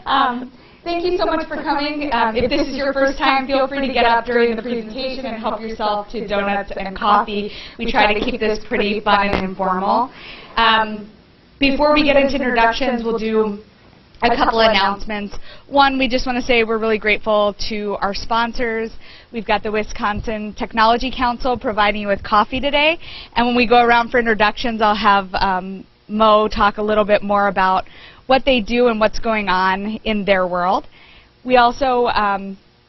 Thank you so much for coming. If this is your first time, feel free to get up during the presentation and help yourself to donuts and coffee. We try to keep this pretty fun and informal. Before we get into introductions, we'll do a couple of announcements. One, we just want to say we're really grateful to our sponsors. We've got the Wisconsin Technology Council providing you with coffee today. And when we go around for introductions, I'll have Mo talk a little bit more about what they do and what's going on in their world. We also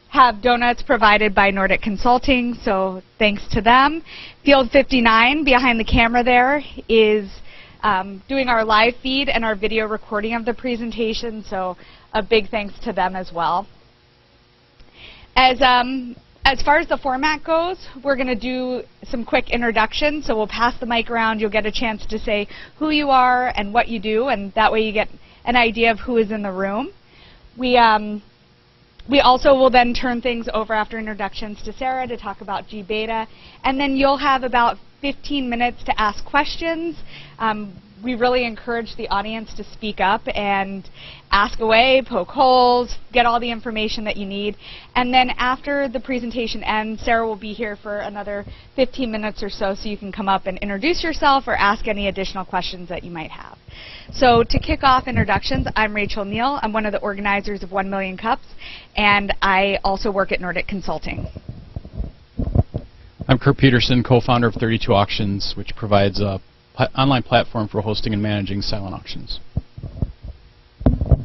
have donuts provided by Nordic Consulting, so thanks to them. Field 59 behind the camera there is doing our live feed and our video recording of the presentation, so a big thanks to them as well. As far as the format goes, we're going to do some quick introductions, so we'll pass the mic around. You'll get a chance to say who you are and what you do, and that way you get an idea of who is in the room. We also will then turn things over after introductions to Sarah to talk about gBETA, and then you'll have about 15 minutes to ask questions. We really encourage the audience to speak up and ask away, poke holes, get all the information that you need. And then after the presentation ends, Sarah will be here for another 15 minutes or so you can come up and introduce yourself or ask any additional questions that you might have. So to kick off introductions, I'm Rachel Neal. I'm one of the organizers of 1 Million Cups, and I also work at Nordic Consulting. I'm Kurt Peterson, co-founder of 32 Auctions, which provides a online platform for hosting and managing silent auctions.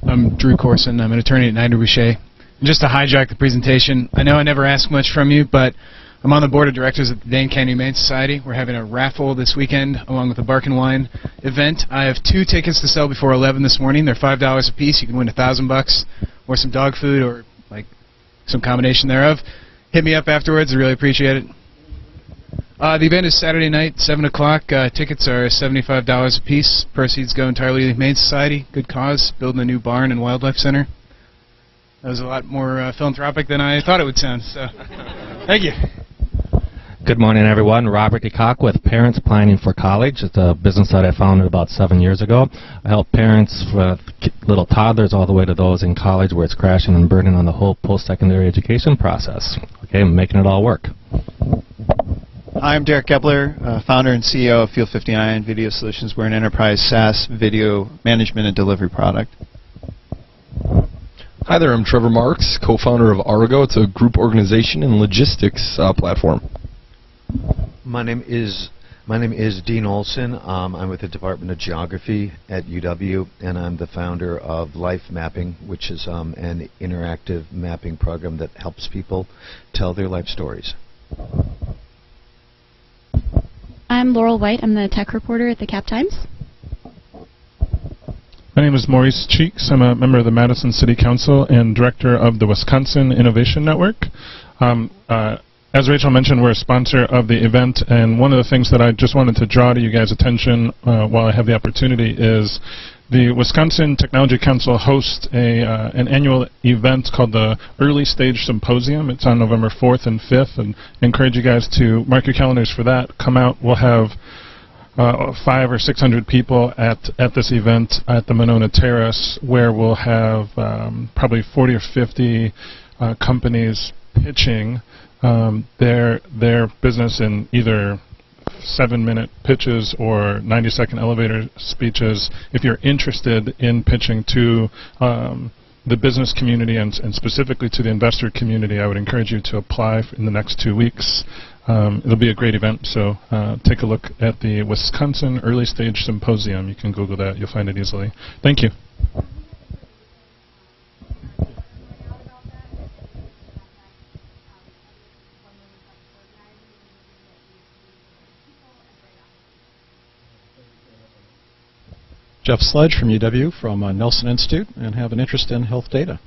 I'm Drew Corson. I'm an attorney at Knight & Boucher. And just to hijack the presentation, I know I never ask much from you, but I'm on the board of directors at the Dane County Humane Society. We're having a raffle this weekend along with the Bark and Wine event. I have 2 tickets to sell before 11 this morning. They're $5 a piece. You can win $1,000 or some dog food or like some combination thereof. Hit me up afterwards. I really appreciate it. The event is Saturday night, 7 o'clock. Tickets are $75 a piece. Proceeds go entirely to the Humane Society. Good cause, building a new barn and wildlife center. That was a lot more philanthropic than I thought it would sound, so thank you. Good morning, everyone. Robert DeCock with Parents Planning for College. It's a business that I founded about 7 years ago. I help parents with little toddlers all the way to those in college where it's crashing and burning on the whole post-secondary education process. Okay, I'm making it all work. Hi, I'm Derek Gebler, founder and CEO of Field 59 Video Solutions. We're an enterprise SaaS video management and delivery product. Hi there, I'm Trevor Marks, co-founder of Argo. It's a group organization and logistics platform. My name is Dean Olson. I'm with the Department of Geography at UW, and I'm the founder of Life Mapping, which is an interactive mapping program that helps people tell their life stories. I'm Laurel White. I'm the tech reporter at the Cap Times. My name is Maurice Cheeks. I'm a member of the Madison City Council and director of the Wisconsin Innovation Network. As Rachel mentioned, we're a sponsor of the event, and one of the things that I just wanted to draw to you guys' attention while I have the opportunity is the Wisconsin Technology Council hosts an annual event called the Early Stage Symposium. It's on November 4th and 5th, and I encourage you guys to mark your calendars for that. Come out. We'll have 500 or 600 people at this event at the Monona Terrace, where we'll have probably 40 or 50 companies pitching their business in either 7-minute pitches or 90-second elevator speeches. If you're interested in pitching to the business community and specifically to the investor community, I would encourage you to apply in the next 2 weeks. It'll be a great event, so take a look at the Wisconsin Early Stage Symposium. You can Google that. You'll find it easily. Thank you. Jeff Sledge from UW, from Nelson Institute, and have an interest in health data.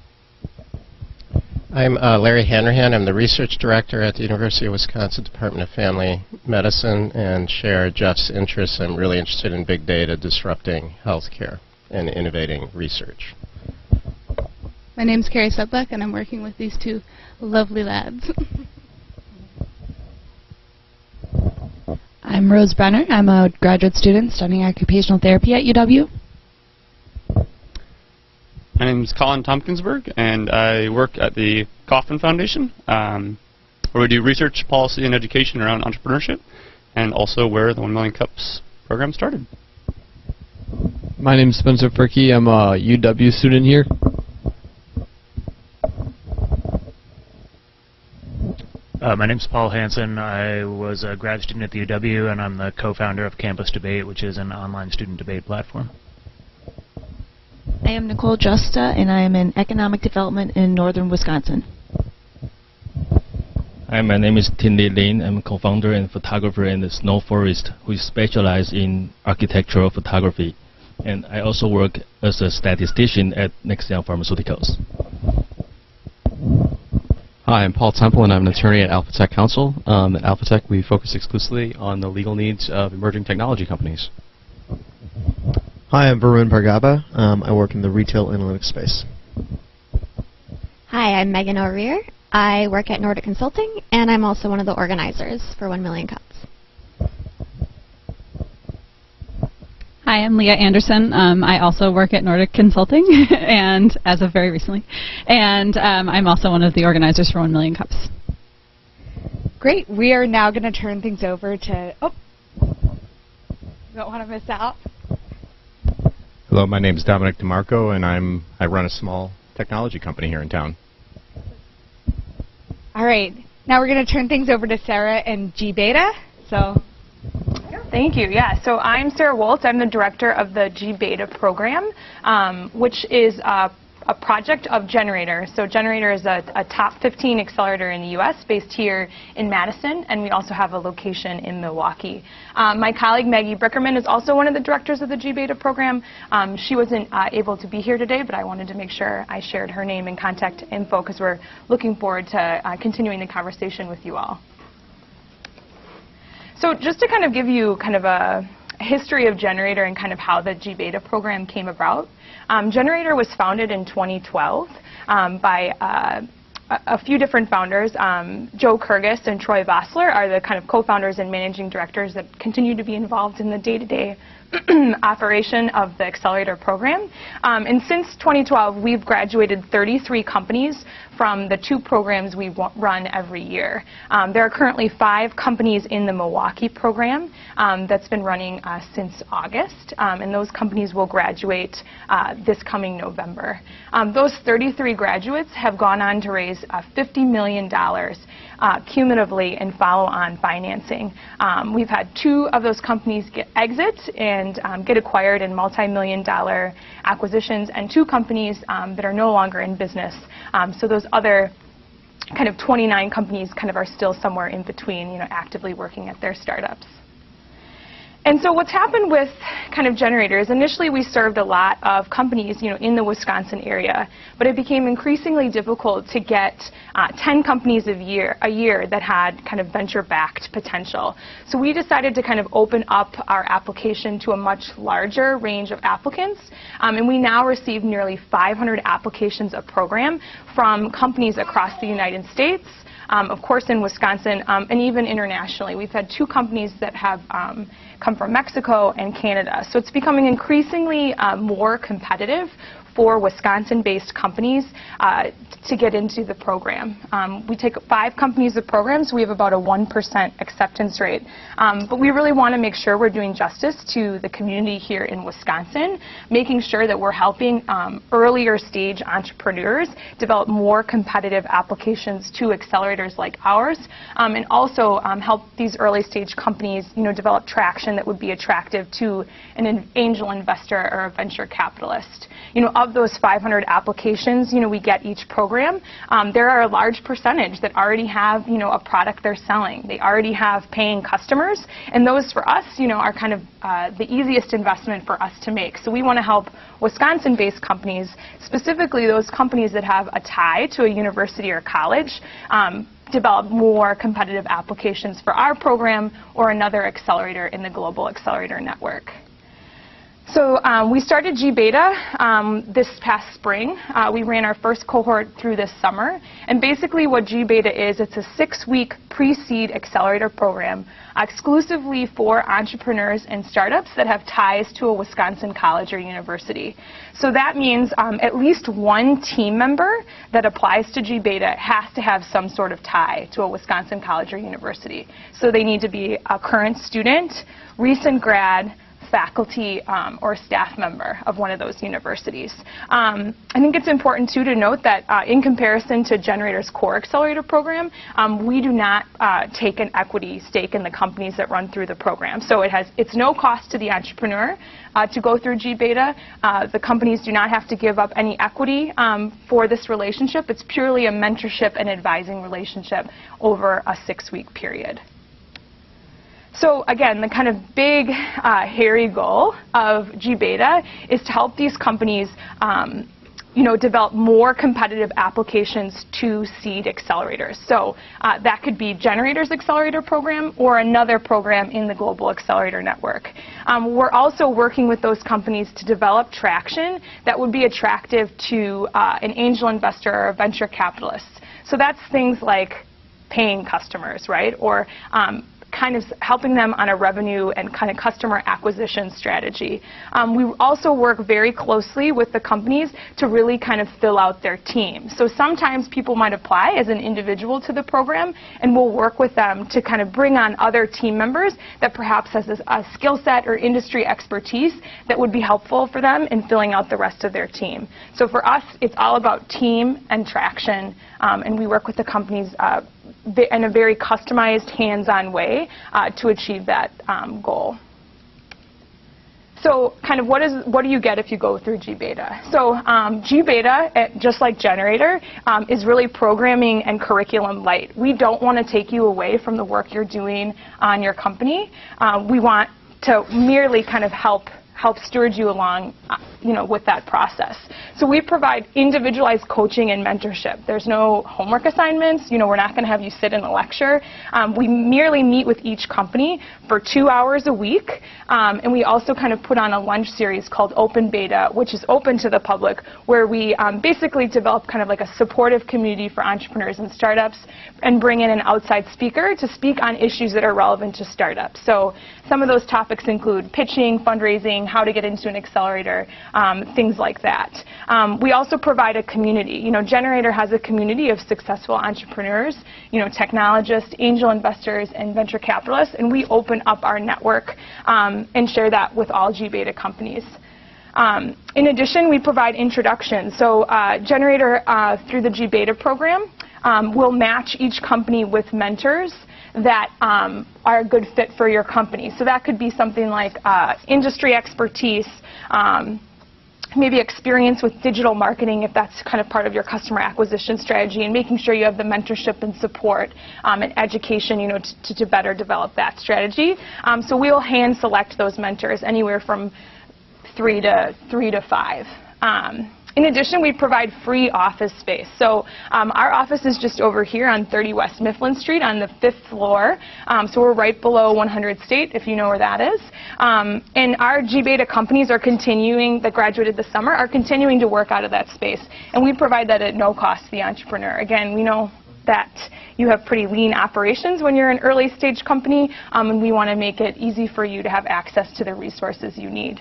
I'm Larry Hanrahan. I'm the research director at the University of Wisconsin Department of Family Medicine, and share Jeff's interests. I'm really interested in big data disrupting healthcare and innovating research. My name's Carrie Sedlak, and I'm working with these 2 lovely lads. I'm Rose Brenner. I'm a graduate student studying occupational therapy at UW. My name is Colin Tompkinsberg, and I work at the Kauffman Foundation, where we do research, policy, and education around entrepreneurship, and also where the 1 Million Cups program started. My name is Spencer Furkey. I'm a UW student here. My name is Paul Hansen. I was a grad student at the UW, and I'm the co-founder of Campus Debate, which is an online student debate platform. I am Nicole Justa, and I am in economic development in northern Wisconsin. Hi, my name is Tinley Lin. I'm a co-founder and photographer in the Snow Forest, who specialize in architectural photography. And I also work as a statistician at NextGen Pharmaceuticals. Hi, I'm Paul Temple, and I'm an attorney at Alphatech Counsel. At Alphatech, we focus exclusively on the legal needs of emerging technology companies. Hi, I'm Varun Bhargava. I work in the retail analytics space. Hi, I'm Megan O'Rear. I work at Nordic Consulting, and I'm also one of the organizers for 1 Million Cups. Hi, I'm Leah Anderson. I also work at Nordic Consulting, and as of very recently, and I'm also one of the organizers for 1 Million Cups. Great. We are now going to turn things over to. Oh, don't want to miss out. Hello, my name is Dominic DeMarco, and I run a small technology company here in town. All right. Now we're going to turn things over to Sarah and gBETA. So. Thank you. Yeah, so I'm Sarah Woltz. I'm the director of the gBETA program, which is a project of gener8tor. So gener8tor is a top 15 accelerator in the U.S. based here in Madison, and we also have a location in Milwaukee. My colleague Maggie Brickerman is also one of the directors of the gBETA program. She wasn't able to be here today, but I wanted to make sure I shared her name and contact info because we're looking forward to continuing the conversation with you all. So just to kind of give you kind of a history of gener8tor and kind of how the gBETA program came about. gener8tor was founded in 2012 by a few different founders. Joe Kurgis and Troy Vossler are the kind of co-founders and managing directors that continue to be involved in the day-to-day operation of the accelerator program. And since 2012, we've graduated 33 companies from the 2 programs we run every year. There are currently 5 companies in the Milwaukee program that's been running since August, and those companies will graduate this coming November. Those 33 graduates have gone on to raise $50 million cumulatively in follow-on financing. We've had 2 of those companies exit and get acquired in multi-million-dollar acquisitions, and 2 companies that are no longer in business. So those other kind of 29 companies kind of are still somewhere in between, actively working at their startups. And so what's happened with kind of gener8tor is initially we served a lot of companies, in the Wisconsin area, but it became increasingly difficult to get 10 companies a year that had kind of venture-backed potential. So we decided to kind of open up our application to a much larger range of applicants, and we now receive nearly 500 applications a program from companies across the United States, of course in Wisconsin, and even internationally. We've had 2 companies that have come from Mexico and Canada. So it's becoming increasingly more competitive for Wisconsin-based companies to get into the program. We take 5 companies of programs, so we have about a 1% acceptance rate. But we really want to make sure we're doing justice to the community here in Wisconsin, making sure that we're helping earlier stage entrepreneurs develop more competitive applications to accelerators like ours, and also help these early stage companies develop traction that would be attractive to an angel investor or a venture capitalist. Of those 500 applications, we get each program, there are a large percentage that already have, a product they're selling. They already have paying customers, and those for us, are kind of the easiest investment for us to make. So we want to help Wisconsin-based companies, specifically those companies that have a tie to a university or college, develop more competitive applications for our program or another accelerator in the global accelerator network. So we started gBETA this past spring. We ran our first cohort through this summer. And basically what gBETA is, it's a 6-week pre-seed accelerator program exclusively for entrepreneurs and startups that have ties to a Wisconsin college or university. So that means at least one team member that applies to gBETA has to have some sort of tie to a Wisconsin college or university. So they need to be a current student, recent grad, faculty or staff member of one of those universities. I think it's important too to note that in comparison to gener8tor's core accelerator program, we do not take an equity stake in the companies that run through the program. So it's no cost to the entrepreneur to go through gBETA. The companies do not have to give up any equity for this relationship. It's purely a mentorship and advising relationship over a 6-week period. So again, the kind of big, hairy goal of gBETA is to help these companies develop more competitive applications to seed accelerators. So that could be gener8tor's accelerator program or another program in the Global Accelerator Network. We're also working with those companies to develop traction that would be attractive to an angel investor or a venture capitalist. So that's things like paying customers, right? Or kind of helping them on a revenue and kind of customer acquisition strategy. We also work very closely with the companies to really kind of fill out their team. So sometimes people might apply as an individual to the program, and we'll work with them to kind of bring on other team members that perhaps has a skill set or industry expertise that would be helpful for them in filling out the rest of their team. So for us, it's all about team and traction, and we work with the companies in a very customized, hands-on way to achieve that goal. So kind of what do you get if you go through gBETA? So gBETA, just like gener8tor, is really programming and curriculum light. We don't want to take you away from the work you're doing on your company. We want to merely kind of help steward you along with that process. So we provide individualized coaching and mentorship. There's no homework assignments. We're not going to have you sit in a lecture. We merely meet with each company for 2 hours a week. And we also kind of put on a lunch series called Open Beta, which is open to the public, where we basically develop kind of like a supportive community for entrepreneurs and startups and bring in an outside speaker to speak on issues that are relevant to startups. So some of those topics include pitching, fundraising, how to get into an accelerator, things like that. We also provide a community. gener8tor has a community of successful entrepreneurs, technologists, angel investors, and venture capitalists, and we open up our network and share that with all gBETA companies. In addition, we provide introductions. So gener8tor, through the gBETA program, will match each company with mentors that are a good fit for your company. So that could be something like industry expertise, maybe experience with digital marketing if that's kind of part of your customer acquisition strategy, and making sure you have the mentorship and support and education to better develop that strategy. So we'll hand select those mentors anywhere from 3 to 5. In addition, we provide free office space. So our office is just over here on 30 West Mifflin Street on the 5th floor. So we're right below 100 State, if you know where that is. And our gBETA companies that graduated this summer are continuing to work out of that space. And we provide that at no cost to the entrepreneur. Again, we know that you have pretty lean operations when you're an early stage company, and we want to make it easy for you to have access to the resources you need.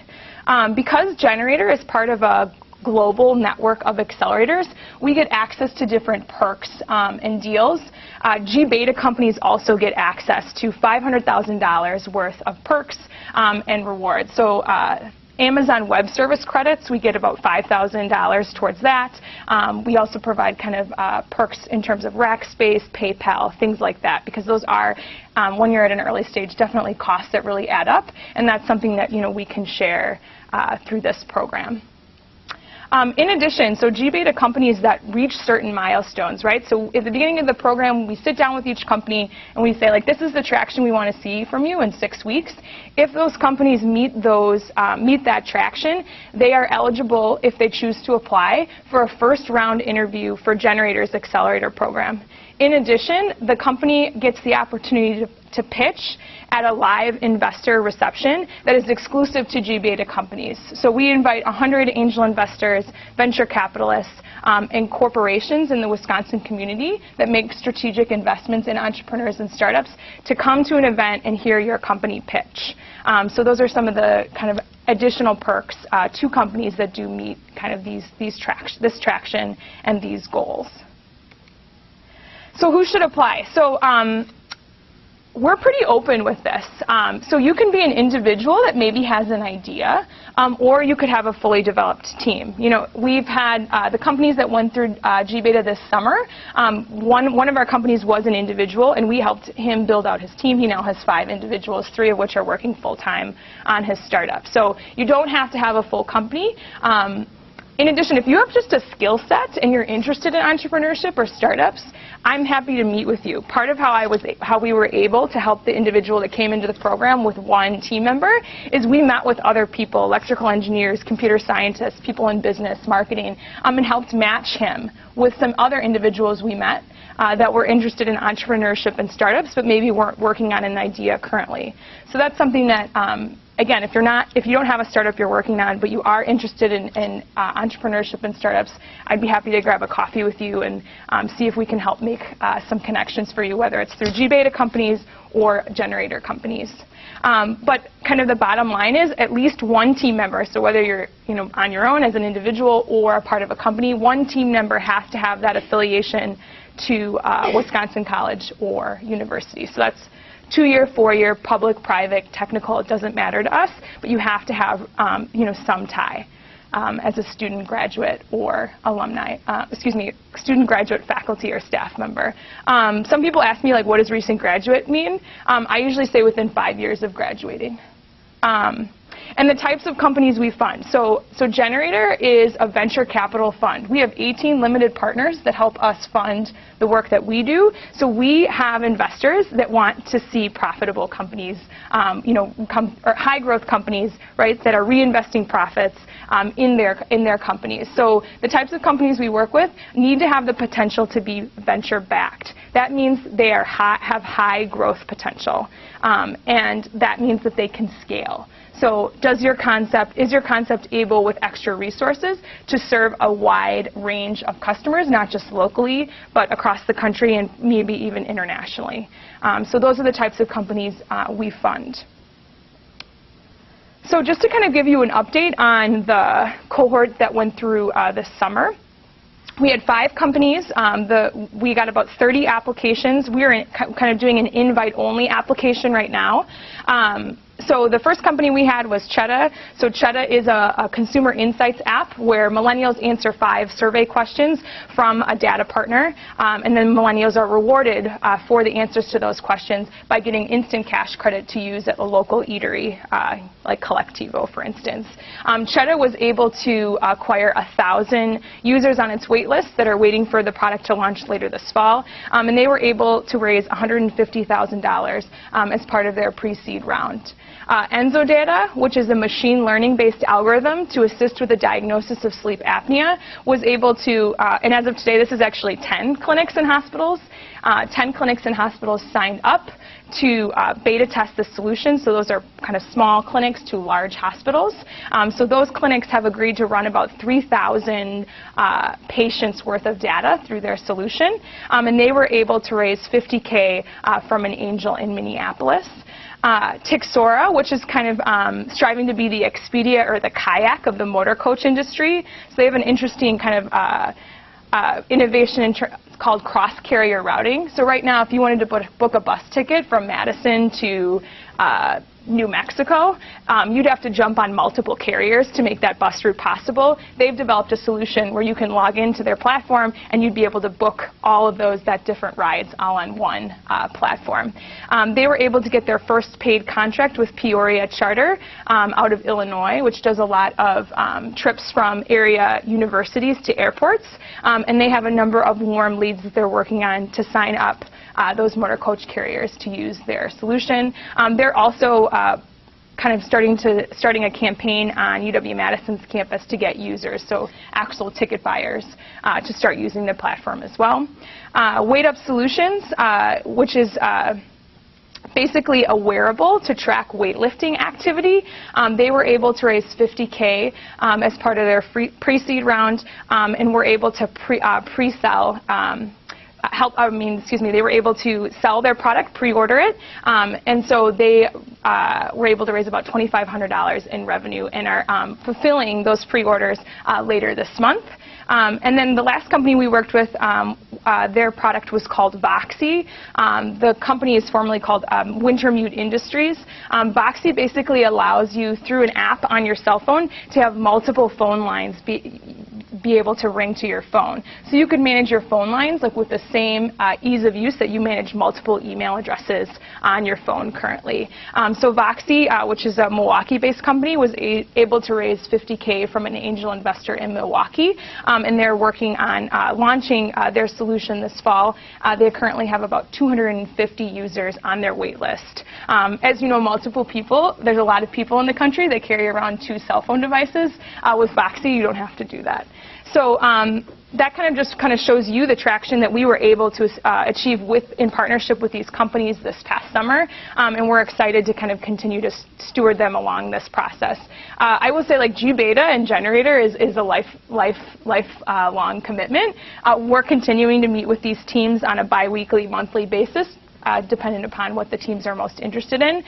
Because gener8tor is part of a global network of accelerators, we get access to different perks and deals. gBETA companies also get access to $500,000 worth of perks and rewards. So Amazon Web Service credits, we get about $5,000 towards that. We also provide kind of perks in terms of rack space, PayPal, things like that, because those are, when you're at an early stage, definitely costs that really add up, and that's something that we can share through this program. In addition, so gBETA companies that reach certain milestones, right? So at the beginning of the program, we sit down with each company and we say, like, this is the traction we want to see from you in 6 weeks. If those companies meet that traction, they are eligible, if they choose to apply, for a first round interview for gener8tor's accelerator program. In addition, the company gets the opportunity to pitch at a live investor reception that is exclusive to gBETA companies. So we invite 100 angel investors, venture capitalists, and corporations in the Wisconsin community that make strategic investments in entrepreneurs and startups to come to an event and hear your company pitch. So those are some of the kind of additional perks to companies that do meet kind of this traction and these goals. So who should apply? So we're pretty open with this. So you can be an individual that maybe has an idea, or you could have a fully developed team. You know, we've had the companies that went through gBETA this summer. One of our companies was an individual, and we helped him build out his team. He now has 5 individuals, 3 of which are working full-time on his startup. So you don't have to have a full company. In addition, if you have just a skill set and you're interested in entrepreneurship or startups, I'm happy to meet with you. Part of how we were able to help the individual that came into the program with one team member is we met with other people, electrical engineers, computer scientists, people in business, marketing, and helped match him with some other individuals we met that were interested in entrepreneurship and startups, but maybe weren't working on an idea currently. So that's something that, again, if you don't have a startup you're working on, but you are interested in entrepreneurship and startups, I'd be happy to grab a coffee with you and see if we can help make some connections for you, whether it's through gBETA companies or gener8tor companies. But kind of the bottom line is at least one team member, so whether you're on your own as an individual or a part of a company, one team member has to have that affiliation to Wisconsin College or university. So that's 2-year, 4-year, public, private, technical, it doesn't matter to us, but you have to have some tie as a student, graduate, or alumni, student, graduate, faculty, or staff member. Some people ask me, like, what does recent graduate mean? I usually say within 5 years of graduating. And the types of companies we fund. So gener8tor is a venture capital fund. We have 18 limited partners that help us fund the work that we do. So we have investors that want to see profitable companies, or high growth companies, right, that are reinvesting profits in their companies. So the types of companies we work with need to have the potential to be venture backed. That means they have high growth potential, and that means that they can scale. So is your concept able with extra resources to serve a wide range of customers, not just locally, but across the country and maybe even internationally? So those are the types of companies we fund. So just to kind of give you an update on the cohort that went through this summer. We had 5 companies. We got about 30 applications. We're kind of doing an invite-only application right now. So the first company we had was geBETA. So geBETA is a consumer insights app where millennials answer 5 survey questions from a data partner, and then millennials are rewarded for the answers to those questions by getting instant cash credit to use at a local eatery, like Collectivo, for instance. geBETA was able to acquire 1,000 users on its wait list that are waiting for the product to launch later this fall, and they were able to raise $150,000 as part of their pre-seed round. EnzoData, which is a machine learning-based algorithm to assist with the diagnosis of sleep apnea, was able to, and as of today, this is actually 10 clinics and hospitals. 10 clinics and hospitals signed up to beta test the solution. So those are kind of small clinics to large hospitals. So those clinics have agreed to run about 3,000 patients worth of data through their solution. And they were able to raise $50K from an angel in Minneapolis. Tixora, which is kind of striving to be the Expedia or the kayak of the motor coach industry. So they have an interesting kind of innovation called cross-carrier routing. So right now, if you wanted to book a bus ticket from Madison to New Mexico, you'd have to jump on multiple carriers to make that bus route possible. They've developed a solution where you can log into their platform and you'd be able to book all of that different rides all on one platform. They were able to get their first paid contract with Peoria Charter out of Illinois, which does a lot of trips from area universities to airports. And they have a number of warm leads that they're working on to sign up those motor coach carriers to use their solution. They're also kind of starting a campaign on UW-Madison's campus to get users, so actual ticket buyers, to start using the platform as well. WaitUp Solutions, which is basically a wearable to track weightlifting activity. They were able to raise $50K as part of their pre-seed round, and were able to pre-sell. They were able to sell their product, pre-order it, and so they were able to raise about $2,500 in revenue and are fulfilling those pre-orders later this month. And then the last company we worked with, their product was called Voxy. The company is formerly called Wintermute Industries. Voxy basically allows you, through an app on your cell phone, to have multiple phone lines be able to ring to your phone. So you could manage your phone lines like with the same ease of use that you manage multiple email addresses on your phone currently. So Voxy, which is a Milwaukee-based company, was able to raise $50K from an angel investor in Milwaukee, and they're working on launching their solution this fall. They currently have about 250 users on their wait list. As you know, multiple people, there's a lot of people in the country that carry around 2 cell phone devices. With Voxy, you don't have to do that. So that kind of shows you the traction that we were able to achieve in partnership with these companies this past summer, and we're excited to kind of continue to steward them along this process. I will say, like, gBETA and gener8tor is a lifelong commitment. We're continuing to meet with these teams on a bi-weekly, monthly basis, dependent upon what the teams are most interested in.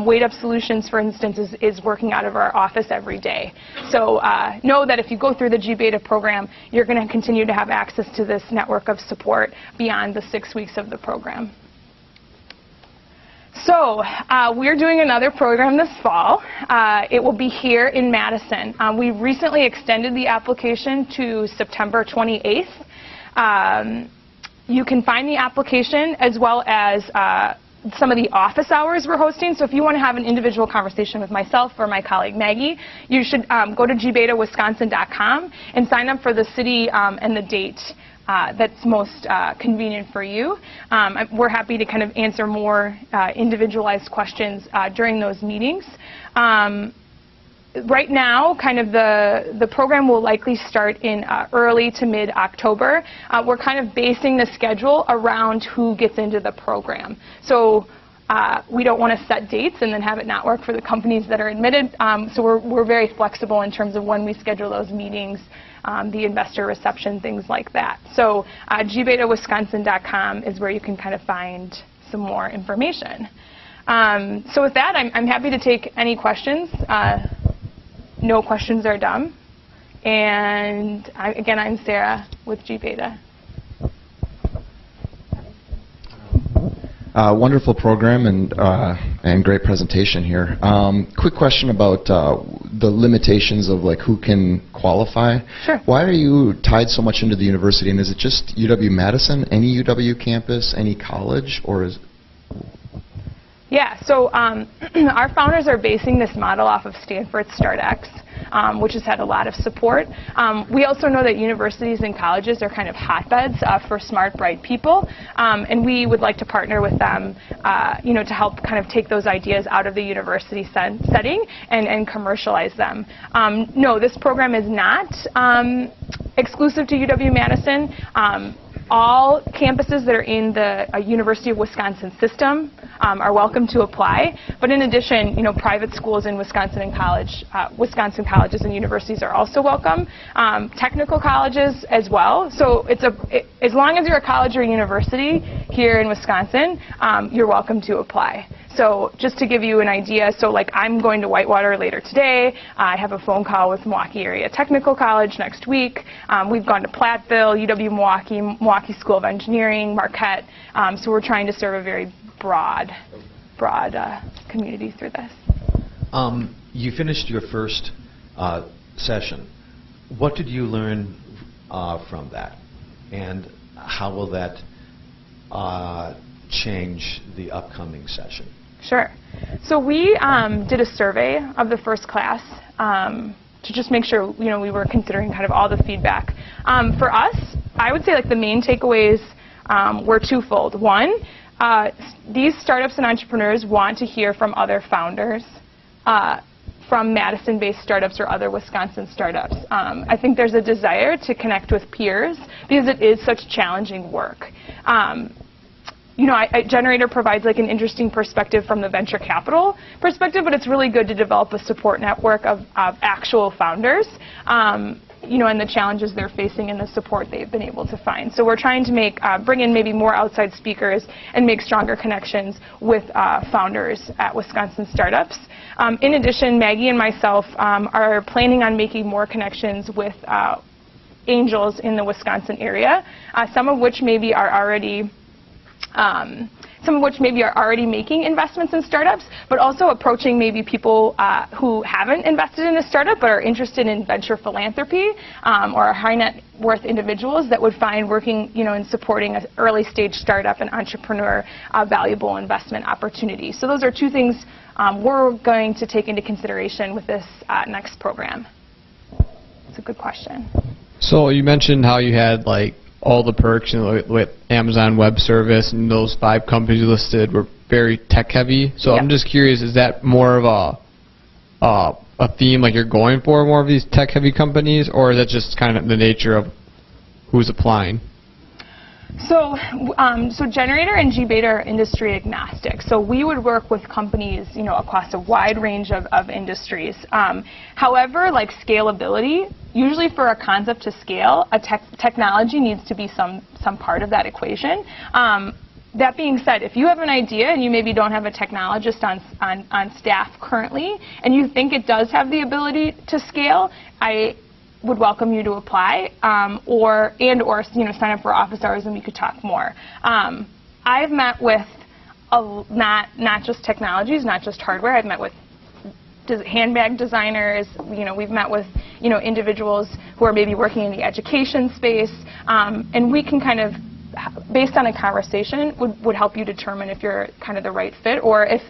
Weight Up Solutions, for instance, is working out of our office every day. So know that if you go through the gBETA program, you're going to continue to have access to this network of support beyond the 6 weeks of the program. So we're doing another program this fall. It will be here in Madison. We recently extended the application to September 28th. You can find the application as well as some of the office hours we're hosting. So if you want to have an individual conversation with myself or my colleague Maggie, you should go to gBETAwisconsin.com and sign up for the city and the date that's most convenient for you. We're happy to kind of answer more individualized questions during those meetings. Right now, kind of the program will likely start in early to mid-October. We're kind of basing the schedule around who gets into the program. So we don't want to set dates and then have it not work for the companies that are admitted. So we're very flexible in terms of when we schedule those meetings, the investor reception, things like that. So gBETAwisconsin.com is where you can kind of find some more information. So with that, I'm happy to take any questions. No questions are dumb. And again, I'm Sarah with gBETA. Wonderful program and great presentation here. Quick question about the limitations of like who can qualify. Sure. Why are you tied so much into the university? And is it just UW-Madison, any UW campus, any college, or is? Yeah, so our founders are basing this model off of Stanford's StartX, which has had a lot of support. We also know that universities and colleges are kind of hotbeds for smart, bright people, and we would like to partner with them, to help kind of take those ideas out of the university setting and commercialize them. No, this program is not exclusive to UW-Madison. All campuses that are in the University of Wisconsin system are welcome to apply. But in addition, private schools in Wisconsin and Wisconsin colleges and universities are also welcome. Technical colleges as well. So as long as you're a college or university here in Wisconsin, you're welcome to apply. So just to give you an idea, so like I'm going to Whitewater later today. I have a phone call with Milwaukee Area Technical College next week. We've gone to Platteville, UW-Milwaukee, Milwaukee School of Engineering, Marquette. So we're trying to serve a very broad community through this. You finished your first session. What did you learn from that? And how will that change the upcoming session? Sure. So we did a survey of the first class to just make sure we were considering kind of all the feedback. For us, I would say like the main takeaways were twofold. One, these startups and entrepreneurs want to hear from other founders from Madison-based startups or other Wisconsin startups. I think there's a desire to connect with peers because it is such challenging work. gener8tor provides like an interesting perspective from the venture capital perspective, but it's really good to develop a support network of actual founders, and the challenges they're facing and the support they've been able to find. So we're trying to bring in maybe more outside speakers and make stronger connections with founders at Wisconsin startups. In addition, Maggie and myself are planning on making more connections with angels in the Wisconsin area, some of which maybe are already making investments in startups, but also approaching maybe people who haven't invested in a startup but are interested in venture philanthropy or high net worth individuals that would find working in supporting an early stage startup and entrepreneur a valuable investment opportunity. So those are two things we're going to take into consideration with this next program. It's a good question. So you mentioned how you had like all the perks with Amazon Web Service, and those 5 companies listed were very tech heavy. So I'm just curious, is that more of a theme, like you're going for more of these tech heavy companies, or is that just kind of the nature of who's applying? So gener8tor and gBETA are industry agnostic. So we would work with companies, across a wide range of industries. However, like scalability, usually for a concept to scale, technology needs to be some part of that equation. That being said, if you have an idea and you maybe don't have a technologist on staff currently, and you think it does have the ability to scale, I would welcome you to apply or sign up for office hours and we could talk more. I've met with not just technologies, not just hardware. I've met with handbag designers. We've met with individuals who are maybe working in the education space, and we can kind of, based on a conversation, would help you determine if you're kind of the right fit, or if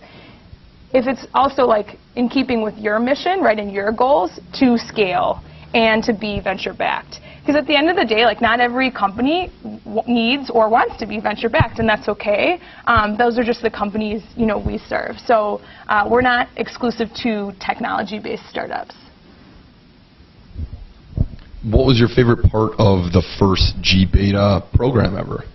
it's also like in keeping with your mission, right, and your goals to scale and to be venture-backed. Because at the end of the day, like, not every company needs or wants to be venture-backed, and that's okay. Those are just the companies, we serve. So we're not exclusive to technology-based startups. What was your favorite part of the first gBETA program ever?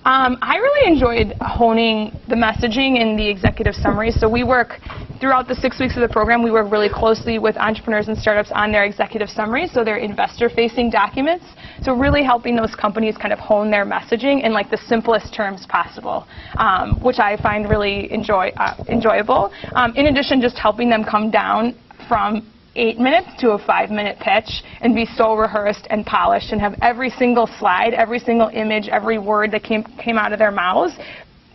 I really enjoyed honing the messaging in the executive summary. So we work, throughout the 6 weeks of the program, we work really closely with entrepreneurs and startups on their executive summaries, so their investor-facing documents. So really helping those companies kind of hone their messaging in like the simplest terms possible, which I find really enjoyable. In addition, just helping them come down from 8 minutes to a 5-minute pitch and be so rehearsed and polished and have every single slide, every single image, every word that came out of their mouths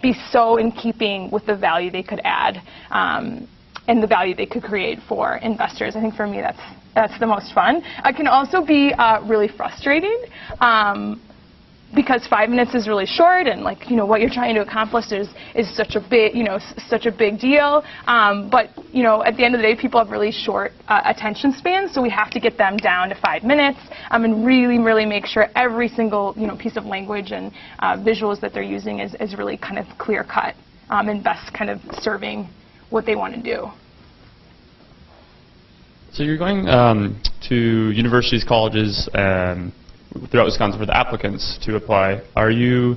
be so in keeping with the value they could add and the value they could create for investors. I think for me that's the most fun. It can also be really frustrating because 5 minutes is really short, and like what you're trying to accomplish is such a big deal. But at the end of the day, people have really short attention spans, so we have to get them down to 5 minutes and really make sure every single piece of language and visuals that they're using is really kind of clear cut and best kind of serving what they want to do. So you're going to universities, colleges, throughout Wisconsin for the applicants to apply. Are you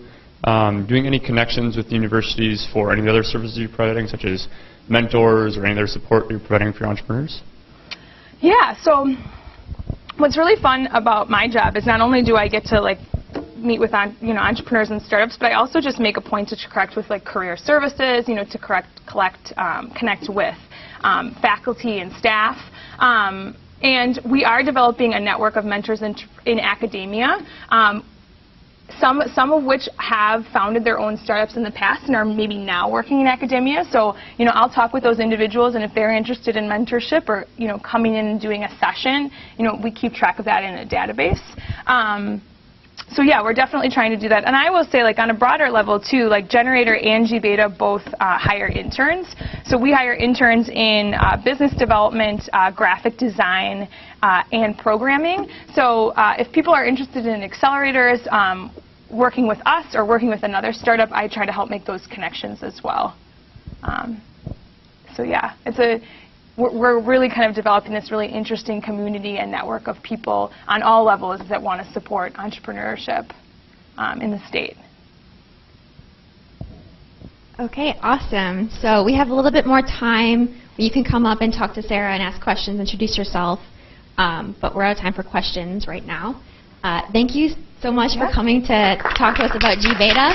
doing any connections with universities for any of the other services you're providing, such as mentors or any other support you're providing for your entrepreneurs? Yeah, so what's really fun about my job is not only do I get to like meet with entrepreneurs and startups, but I also just make a point to connect with like career services, to connect with faculty and staff. And we are developing a network of mentors in academia, some of which have founded their own startups in the past and are maybe now working in academia. So, I'll talk with those individuals, and if they're interested in mentorship or, coming in and doing a session, we keep track of that in a database. So yeah, we're definitely trying to do that. And I will say, like, on a broader level too, like gener8tor and gBETA both hire interns. So we hire interns in business development, graphic design, and programming. So if people are interested in accelerators, working with us or working with another startup, I try to help make those connections as well. So yeah, we're really kind of developing this really interesting community and network of people on all levels that want to support entrepreneurship in the state. Okay, awesome. So we have a little bit more time where you can come up and talk to Sarah and ask questions, introduce yourself. But we're out of time for questions right now. Thank you so much for coming to talk to us about gBETA.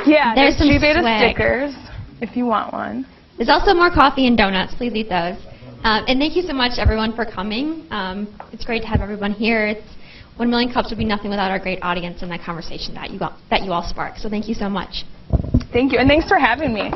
Yeah, there's some gBETA swag. stickers if you want one. There's also more coffee and donuts. Please eat those. And thank you so much, everyone, for coming. It's great to have everyone here. 1 Million Cups would be nothing without our great audience and that conversation that you all sparked. So thank you so much. Thank you, and thanks for having me.